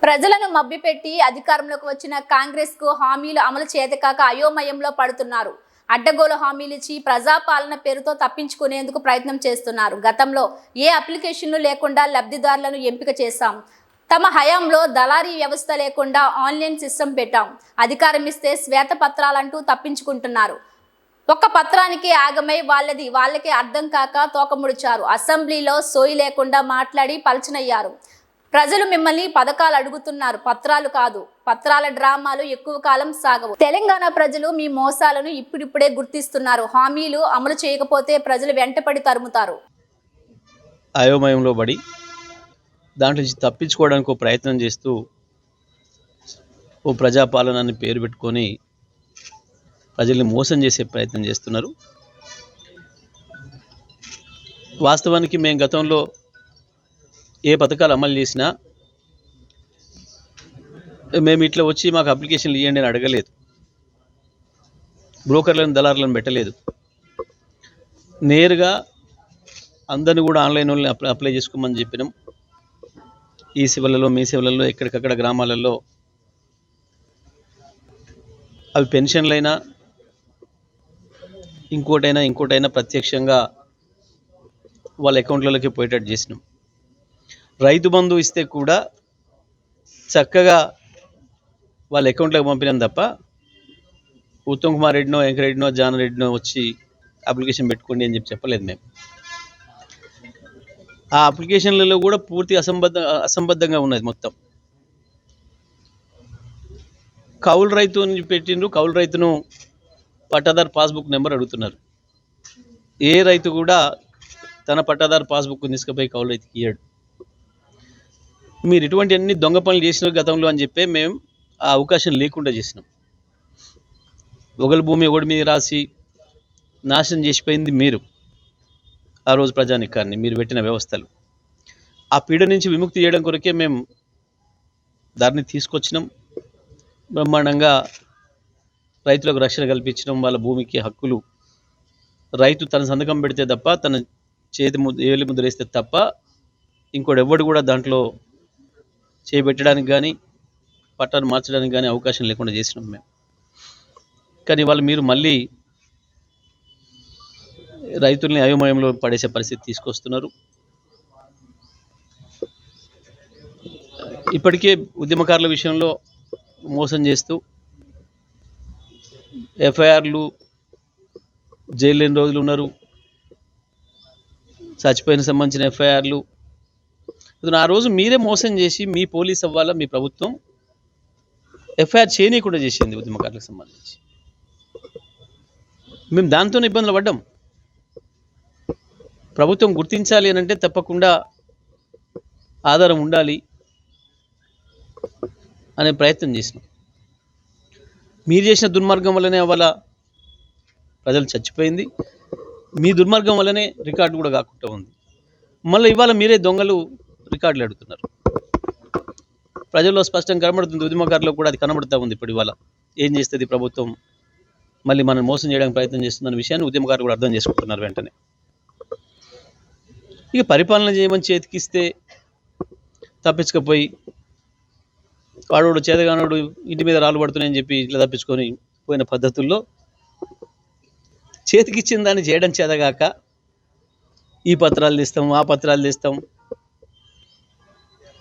ప్రజలను మభ్యపెట్టి అధికారంలోకి వచ్చిన కాంగ్రెస్ కు హామీలు అమలు చేతకాక అయోమయంలో పడుతున్నారు. అడ్డగోలు హామీలిచ్చి ప్రజాపాలన పేరుతో తప్పించుకునేందుకు ప్రయత్నం చేస్తున్నారు. గతంలో ఏ అప్లికేషన్లు లేకుండా లబ్ధిదారులను ఎంపిక చేశాం. తమ హయాంలో దళారీ వ్యవస్థ లేకుండా ఆన్లైన్ సిస్టమ్ పెట్టాం. అధికారం ఇస్తే శ్వేతపత్రాలంటూ తప్పించుకుంటున్నారు. ఒక్క పత్రానికి ఆగమై వాళ్ళకే అర్థం కాక తోకముడిచారు. అసెంబ్లీలో సోయి లేకుండా మాట్లాడి పలచనయ్యారు. ప్రజలు మిమ్మల్ని పథకాలు అడుగుతున్నారు, పత్రాలు కాదు. పత్రాల డ్రామాలు ఎక్కువ కాలం సాగవు. తెలంగాణ ప్రజలు మీ మోసాలను ఇప్పుడిప్పుడే గుర్తిస్తున్నారు. హామీలు అమలు చేయకపోతే ప్రజలు వెంటపడి తరుముతారు. అయోమయంలో పడి దాంట్లో నుంచి తప్పించుకోవడానికి ఒక ప్రయత్నం చేస్తూ ఓ ప్రజాపాలనని పేరు పెట్టుకొని ప్రజల్ని మోసం చేసే ప్రయత్నం చేస్తున్నారు. వాస్తవానికి మేము గతంలో ఏ పథకాలు అమలు చేసినా మేము ఇట్లా వచ్చి మాకు అప్లికేషన్లు ఇవ్వండి అని అడగలేదు. బ్రోకర్లను దళారులను పెట్టలేదు. నేరుగా అందరిని కూడా ఆన్లైన్ వాళ్ళని అప్లై చేసుకోమని చెప్పినాం. ఈ సేవలలో మీ సేవలలో ఎక్కడికక్కడ గ్రామాలలో అవి పెన్షన్లైనా ఇంకోటైనా ప్రత్యక్షంగా వాళ్ళ అకౌంట్లలోకి పోయేటట్టు చేసినాం. రైతు బంధు ఇస్తే కూడా చక్కగా వాళ్ళ అకౌంట్లోకి పంపినాం తప్ప ఉత్తమ్ కుమార్ రెడ్డినో వెంకరెడ్డినో జానరెడ్డినో వచ్చి అప్లికేషన్ పెట్టుకోండి అని చెప్పలేదు మేము. ఆ అప్లికేషన్లలో కూడా పూర్తి అసంబద్ధంగా ఉన్నది మొత్తం. కౌలు రైతు అని పెట్టిండ్రు. కౌలు రైతును పట్టాదారు పాస్బుక్ నెంబర్ అడుగుతున్నారు. ఏ రైతు కూడా తన పట్టాదారు పాస్బుక్ తీసుకుపోయి కౌలు రైతుకి ఇయ్యాడు. మీరు ఇటువంటి అన్ని దొంగ పనులు చేసిన గతంలో అని చెప్పి మేము ఆ అవకాశం లేకుండా చేసినాం. ఒకరి భూమి ఒకటి మీద రాసి నాశనం చేసిపోయింది మీరు. ఆ రోజు ప్రజానికాన్ని మీరు పెట్టిన వ్యవస్థలు ఆ పీడ నుంచి విముక్తి చేయడం కొరకే మేము దాన్ని తీసుకొచ్చినాం. బ్రహ్మాండంగా రైతులకు రక్షణ కల్పించడం, వాళ్ళ భూమికి హక్కులు, రైతు తన సంతకం పెడితే తప్ప, తన ఏలి ముద్ర వేస్తే తప్ప ఇంకోటి ఎవడు కూడా దాంట్లో చేపెట్టడానికి కానీ పట్టాను మార్చడానికి కానీ అవకాశం లేకుండా చేసినాం మేము. కానీ వాళ్ళు మీరు మళ్ళీ రైతుల్ని అయోమయంలో పడేసే పరిస్థితి తీసుకొస్తున్నారు. ఇప్పటికే ఉద్యమకారుల విషయంలో మోసం చేస్తూ ఎఫ్ఐఆర్లు, జైలు లేని రోజులు ఉన్నారు, చచ్చిపోయిన సంబంధించిన ఎఫ్ఐఆర్లు. ఆ రోజు మీరే మోసం చేసి మీ పోలీస్ అవ్వాలా, మీ ప్రభుత్వం ఎఫ్ఐఆర్ చేయనీయకుండా చేసింది ఉద్యమకారులకు సంబంధించి. మేము దాంతోనే ఇబ్బందులు పడ్డాం. ప్రభుత్వం గుర్తించాలి అని అంటే తప్పకుండా ఆధారం ఉండాలి అనే ప్రయత్నం చేసినాం. మీరు చేసిన దుర్మార్గం వల్లనే అవ్వాల ప్రజలు చచ్చిపోయింది. మీ దుర్మార్గం వల్లనే రికార్డు కూడా కాకుండా ఉంది. మళ్ళీ ఇవాళ మీరే దొంగలు రికార్డులు అడుగుతున్నారు. ప్రజల్లో స్పష్టంగా కనబడుతుంది, ఉద్యమకారులకు కూడా అది కనబడుతూ ఉంది. ఇప్పుడు ఇవాళ ఏం చేస్తుంది ప్రభుత్వం, మళ్ళీ మనం మోసం చేయడానికి ప్రయత్నం చేస్తుందన్న విషయాన్ని ఉద్యమకారులు కూడా అర్థం చేసుకుంటున్నారు వెంటనే. ఇక పరిపాలన చేయమని చేతికిస్తే తప్పించుకపోయి వాడు చేతగానోడు ఇంటి మీద రాళ్ళు పడుతున్నాయని చెప్పి ఇట్లా తప్పించుకొని పోయిన పద్ధతుల్లో చేతికిచ్చిన దాన్ని చేయడం చేతగాక ఈ పత్రాలు తీస్తాం, ఆ పత్రాలు తీస్తాం,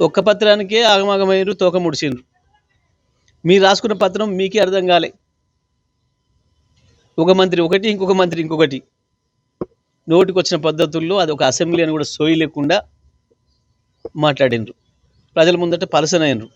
ఒక్క పత్రానికే ఆగమాగమైనరు, తోక ముడిచిండ్రు. మీరు రాసుకున్న పత్రం మీకే అర్థం కాలే. ఒక మంత్రి ఒకటి, ఇంకొక మంత్రి ఇంకొకటి, నోటికి వచ్చిన పద్ధతుల్లో అది ఒక అసెంబ్లీ అని కూడా సోయి లేకుండా మాట్లాడినరు. ప్రజల ముందట పలసనైనరు.